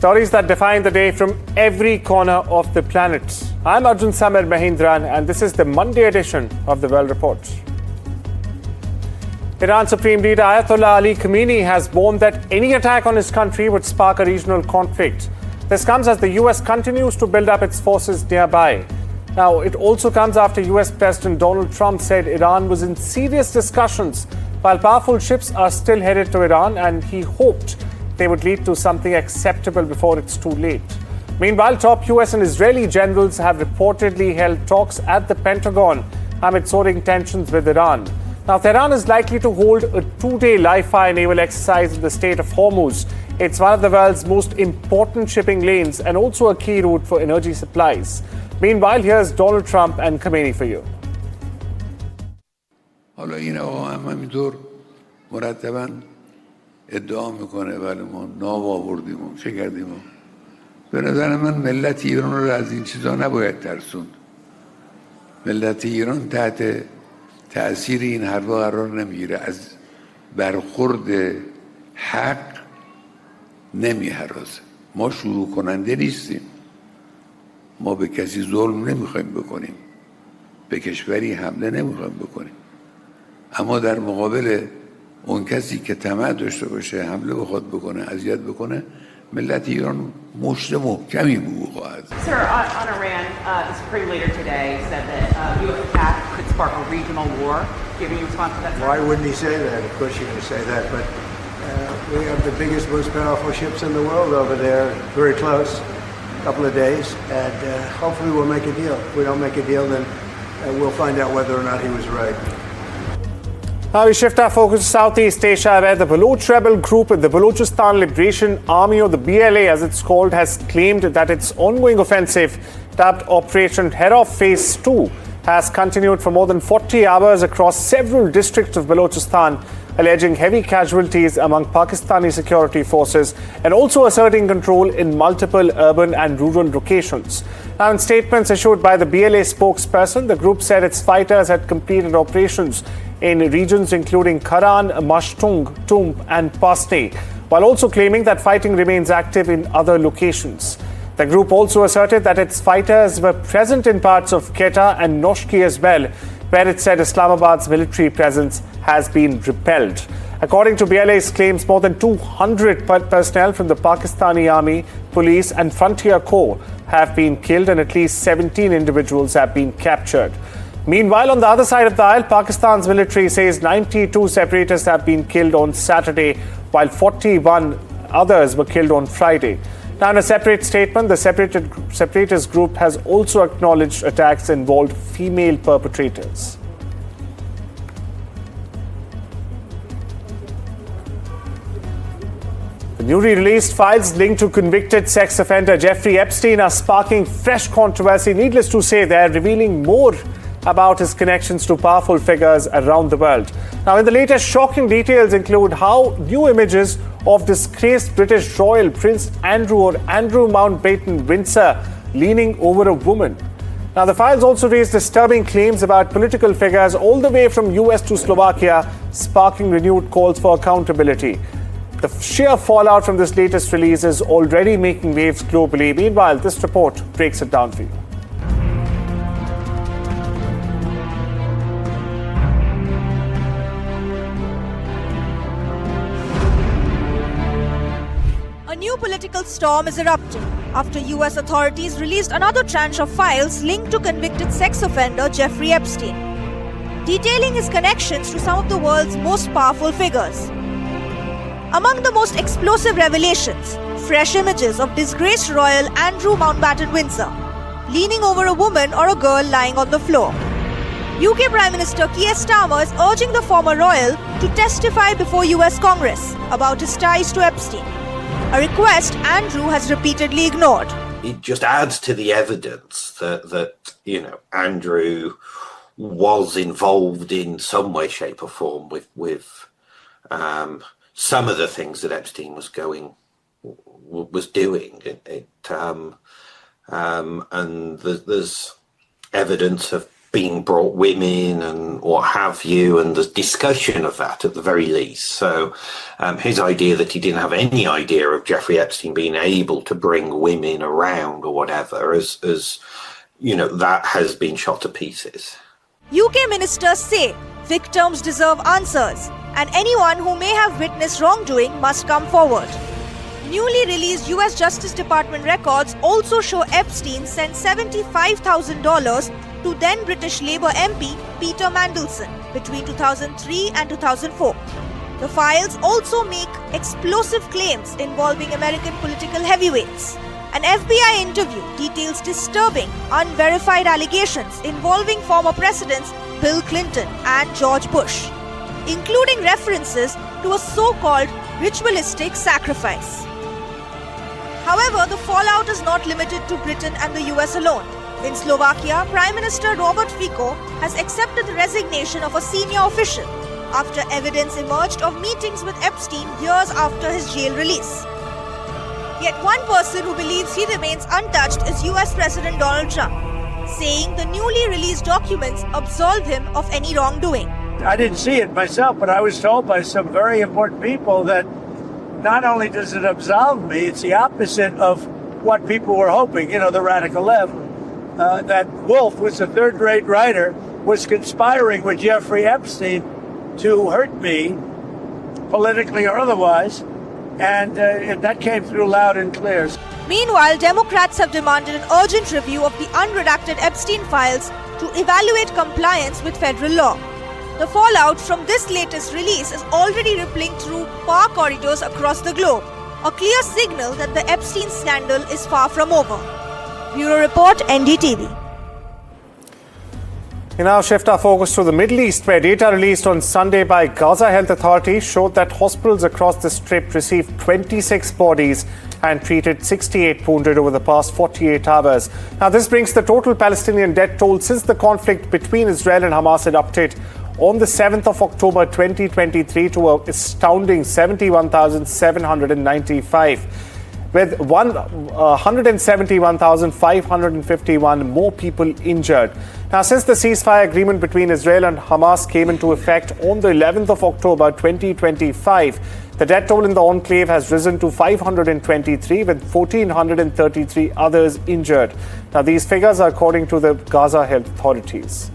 Stories that define the day from every corner of the planet. I'm Arjun, Samar, Mahendran, and this is the Monday edition of the World Report. Iran Supreme Leader Ayatollah Ali Khamenei has warned that any attack on his country would spark a regional conflict. This comes as the US continues to build up its forces nearby. Now, it also comes after US President Donald Trump said Iran was in serious discussions while powerful ships are still headed to Iran, and he hoped they would lead to something acceptable before it's too late. Meanwhile, top US and Israeli generals have reportedly held talks at the Pentagon amid soaring tensions with Iran. Now, Tehran is likely to hold a two-day live-fire naval exercise in the Strait of Hormuz. It's one of the world's most important shipping lanes and also a key route for energy supplies. Meanwhile, here's Donald Trump and Khamenei for you. حالا این آقا هم همینطور مرتباً ادعا میکنه ولی ما نام آوردیم و چه کردیم و به نظر من ملت ایران رو از این چیزا نباید ترسوند. ملت ایران تحت تأثیر این حرفا قرار نمیگیره، از برخورد حق نمیهرازه. ما شروع کننده نیستیم، ما به کسی ظلم نمیخوایم بکنیم، به کشوری حمله نمیخوایم بکنیم، اما در مقابل اون کسی که طمع داشته باشه حمله بخواد بکنه، اذیت بکنه، ملت ایران مشت محکمی به او خواهد. Sir, on Iran, the Supreme Leader today said that U.S. attack could spark a regional war. Giving you response to that? Why wouldn't he say that? Of course you're going to say that, but we have the biggest, most powerful ships in the world over there, very close, a couple of days, and hopefully we'll make a deal. If we don't make a deal, then we'll find out whether or not he was right. Now we shift our focus to Southeast Asia, where the Baloch rebel group, the Balochistan Liberation Army, or the BLA as it's called, has claimed that its ongoing offensive, dubbed Operation Head-Off Phase 2, has continued for more than 40 hours across several districts of Balochistan, alleging heavy casualties among Pakistani security forces and also asserting control in multiple urban and rural locations. Now, in statements issued by the BLA spokesperson, the group said its fighters had completed operations in regions including Karan, Mashtung, Tumb and Pasni, while also claiming that fighting remains active in other locations. The group also asserted that its fighters were present in parts of Quetta and Noshki as well, where it said Islamabad's military presence has been repelled. According to BLA's claims, more than 200 personnel from the Pakistani Army, Police and Frontier Corps have been killed and at least 17 individuals have been captured. Meanwhile, on the other side of the aisle, Pakistan's military says 92 separatists have been killed on Saturday, while 41 others were killed on Friday. Now, in a separate statement, the separatist group has also acknowledged attacks involved female perpetrators. The newly released files linked to convicted sex offender Jeffrey Epstein are sparking fresh controversy. Needless to say, they are revealing more about his connections to powerful figures around the world. Now, in the latest, shocking details include how new images of disgraced British royal Prince Andrew or Andrew Mountbatten Windsor leaning over a woman. Now, the files also raise disturbing claims about political figures all the way from US to Slovakia, sparking renewed calls for accountability. The sheer fallout from this latest release is already making waves globally. Meanwhile, this report breaks it down for you. A new political storm is erupting after US authorities released another tranche of files linked to convicted sex offender Jeffrey Epstein, detailing his connections to some of the world's most powerful figures. Among the most explosive revelations, fresh images of disgraced royal Andrew Mountbatten Windsor leaning over a woman or a girl lying on the floor. UK Prime Minister Keir Starmer is urging the former royal to testify before US Congress about his ties to Epstein, a request Andrew has repeatedly ignored. It just adds to the evidence that Andrew was involved in some way, shape or form with some of the things that Epstein was doing. And there's evidence of being brought women and what have you, and the discussion of that at the very least. So his idea that he didn't have any idea of Jeffrey Epstein being able to bring women around or whatever, as you know, that has been shot to pieces. UK ministers say victims deserve answers, and anyone who may have witnessed wrongdoing must come forward. Newly released US Justice Department records also show Epstein sent $75,000 to then British Labour MP Peter Mandelson between 2003 and 2004. The files also make explosive claims involving American political heavyweights. An FBI interview details disturbing, unverified allegations involving former presidents Bill Clinton and George Bush, including references to a so-called ritualistic sacrifice. However, the fallout is not limited to Britain and the US alone. In Slovakia, Prime Minister Robert Fico has accepted the resignation of a senior official after evidence emerged of meetings with Epstein years after his jail release. Yet one person who believes he remains untouched is US President Donald Trump, saying the newly released documents absolve him of any wrongdoing. I didn't see it myself, but I was told by some very important people that not only does it absolve me, it's the opposite of what people were hoping, you know, the radical left. That Wolf was a third-rate writer, was conspiring with Jeffrey Epstein to hurt me, politically or otherwise, and that came through loud and clear. Meanwhile, Democrats have demanded an urgent review of the unredacted Epstein files to evaluate compliance with federal law. The fallout from this latest release is already rippling through power corridors across the globe, a clear signal that the Epstein scandal is far from over. Bureau Report, NDTV. We now shift our focus to the Middle East, where data released on Sunday by Gaza health authorities showed that hospitals across the Strip received 26 bodies and treated 68 wounded over the past 48 hours. Now, this brings the total Palestinian death toll since the conflict between Israel and Hamas erupted on the 7th of October 2023 to an astounding 71,795. with 171,551 more people injured. Now, since the ceasefire agreement between Israel and Hamas came into effect on the 11th of October 2025, the death toll in the enclave has risen to 523, with 1,433 others injured. Now, these figures are according to the Gaza health authorities.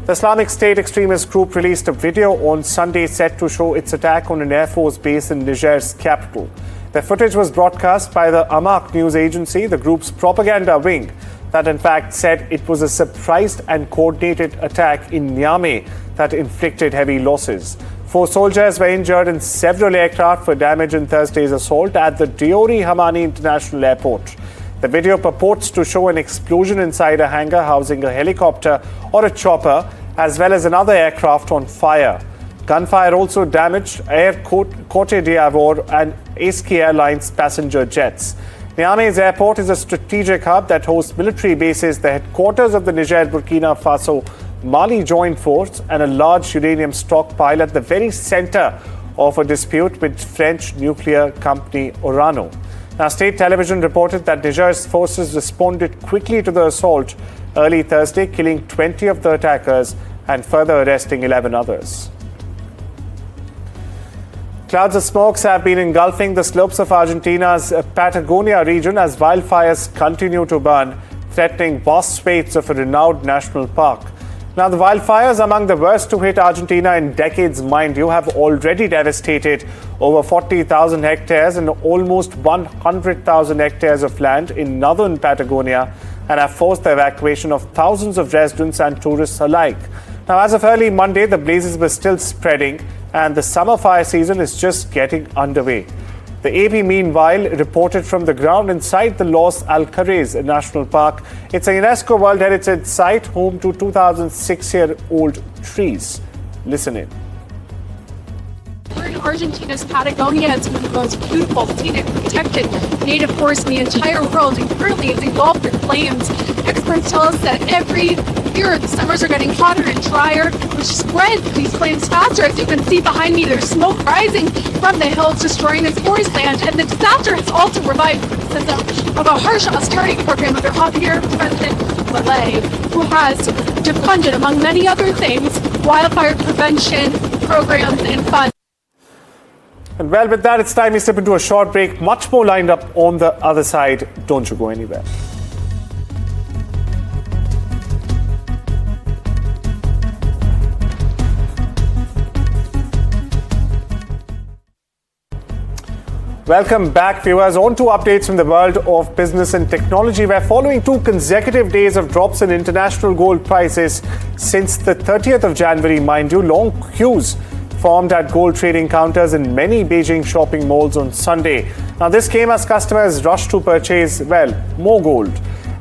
The Islamic State extremist group released a video on Sunday set to show its attack on an Air Force base in Niger's capital. The footage was broadcast by the Amaq news agency, the group's propaganda wing, that in fact said it was a surprised and coordinated attack in Niamey that inflicted heavy losses. 4 soldiers were injured and several aircraft were damaged in Thursday's assault at the Diori Hamani International Airport. The video purports to show an explosion inside a hangar housing a helicopter or a chopper, as well as another aircraft on fire. Gunfire also damaged Air Cote d'Ivoire and ASK Airlines passenger jets. Niamey's airport is a strategic hub that hosts military bases, the headquarters of the Niger-Burkina Faso Mali Joint Force, and a large uranium stockpile at the very center of a dispute with French nuclear company Orano. Now, state television reported that Niger's forces responded quickly to the assault early Thursday, killing 20 of the attackers and further arresting 11 others. Clouds of smoke have been engulfing the slopes of Argentina's Patagonia region as wildfires continue to burn, threatening vast swathes of a renowned national park. Now, the wildfires, among the worst to hit Argentina in decades, mind you, have already devastated over 40,000 hectares and almost 100,000 hectares of land in northern Patagonia and have forced the evacuation of thousands of residents and tourists alike. Now, as of early Monday, the blazes were still spreading and the summer fire season is just getting underway. The AP, meanwhile, reported from the ground inside the Los Alcarez National Park. It's a UNESCO World Heritage Site, home to 2,006-year-old trees. Listen in. We're in Argentina's Patagonia. It's one of the most beautiful, scenic, protected native forests in the entire world, and currently it's engulfed in flames. Experts tell us that every year the summers are getting hotter and drier, which spreads these flames faster. As you can see behind me, there's smoke rising from the hills, destroying this forest land. And the disaster has also revived criticism of a harsh austerity program under Javier President Milei. who has defunded, among many other things, wildfire prevention programs and funds. And well, with that, it's time we step into a short break. Much more lined up on the other side. Don't you go anywhere. Welcome back, viewers. On to updates from the world of business and technology. We're following 2 consecutive days of drops in international gold prices since the 30th of January. Mind you, long queues formed at gold trading counters in many Beijing shopping malls on Sunday. Now, this came as customers rushed to purchase, well, more gold.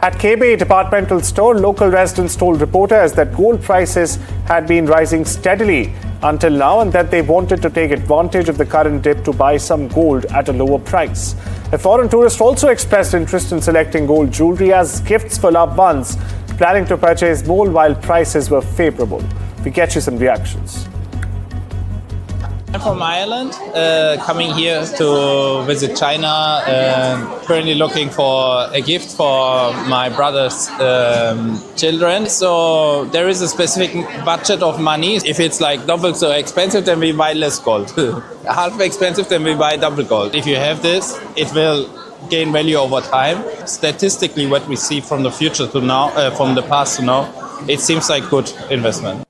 At KB departmental store, local residents told reporters that gold prices had been rising steadily until now and that they wanted to take advantage of the current dip to buy some gold at a lower price. A foreign tourist also expressed interest in selecting gold jewelry as gifts for loved ones, planning to purchase more while prices were favorable. We get you some reactions. I'm from Ireland, coming here to visit China, currently looking for a gift for my brother's children. So there is a specific budget of money. If it's like double so expensive, then we buy less gold. Half expensive, then we buy double gold. If you have this, it will gain value over time. Statistically, what we see from the future to now, from the past to now, it seems like good investment.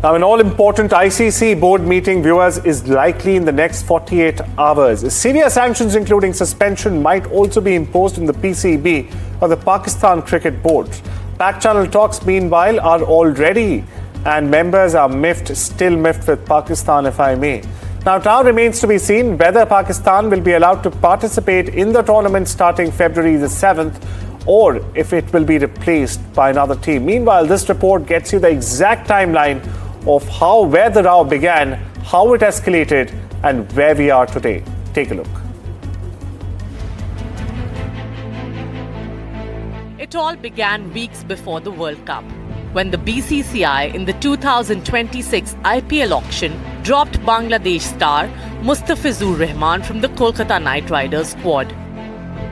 Now, an all-important ICC board meeting, viewers, is likely in the next 48 hours. Severe sanctions, including suspension, might also be imposed on the PCB or the Pakistan Cricket Board. Back-channel talks, meanwhile, are already, and members are still miffed with Pakistan, if I may. Now, it now remains to be seen whether Pakistan will be allowed to participate in the tournament starting February the 7th, or if it will be replaced by another team. Meanwhile, this report gets you the exact timeline of where the row began, how it escalated, and where we are today. Take a look. It all began weeks before the World Cup, when the BCCI in the 2026 IPL auction dropped Bangladesh star Mustafizur Rahman from the Kolkata Knight Riders squad.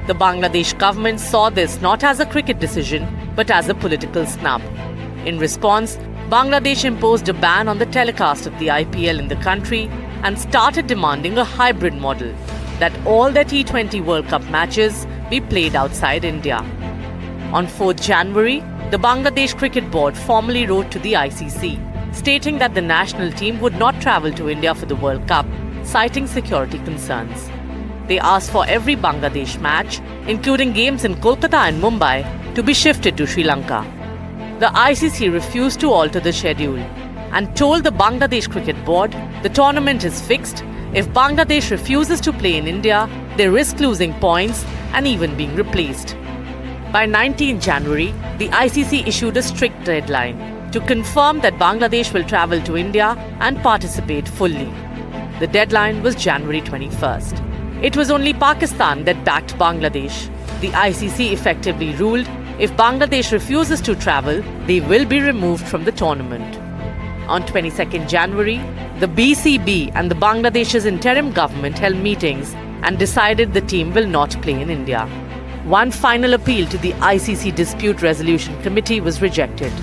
The Bangladesh government saw this not as a cricket decision, but as a political snub. In response, Bangladesh imposed a ban on the telecast of the IPL in the country and started demanding a hybrid model, that all their T20 World Cup matches be played outside India. On 4th January, the Bangladesh Cricket Board formally wrote to the ICC, stating that the national team would not travel to India for the World Cup, citing security concerns. They asked for every Bangladesh match, including games in Kolkata and Mumbai, to be shifted to Sri Lanka. The ICC refused to alter the schedule and told the Bangladesh Cricket Board the tournament is fixed. If Bangladesh refuses to play in India, they risk losing points and even being replaced. By 19 January, the ICC issued a strict deadline to confirm that Bangladesh will travel to India and participate fully. The deadline was January 21st. It was only Pakistan that backed Bangladesh. The ICC effectively ruled if Bangladesh refuses to travel, they will be removed from the tournament. On 22nd January, the BCB and the Bangladesh's interim government held meetings and decided the team will not play in India. One final appeal to the ICC Dispute Resolution Committee was rejected.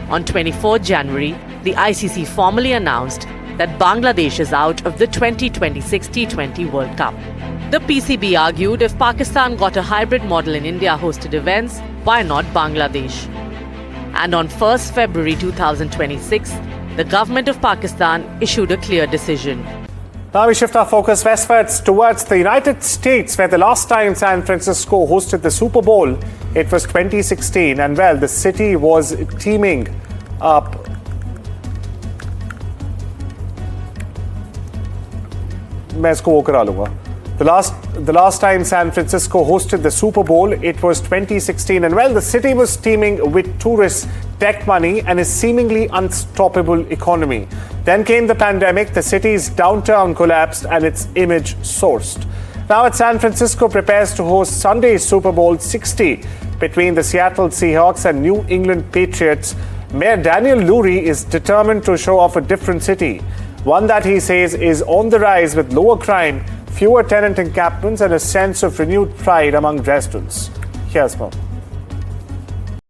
On 24th January, the ICC formally announced that Bangladesh is out of the 2026 T20 World Cup. The PCB argued if Pakistan got a hybrid model in India-hosted events, why not Bangladesh? And on 1st February 2026, the government of Pakistan issued a clear decision. Now we shift our focus westwards towards the United States, where the last time San Francisco hosted the Super Bowl, it was 2016. And well, the city was teeming up. मैं इसको वो करा लूँगा. The last time San Francisco hosted the Super Bowl, it was 2016. And well, the city was teeming with tourists, tech money, and a seemingly unstoppable economy. Then came the pandemic, the city's downtown collapsed, and its image soared. Now San Francisco prepares to host Sunday's Super Bowl 60 between the Seattle Seahawks and New England Patriots. Mayor Daniel Lurie is determined to show off a different city, one that he says is on the rise with lower crime, fewer tenant encampments, and a sense of renewed pride among residents. Here's more.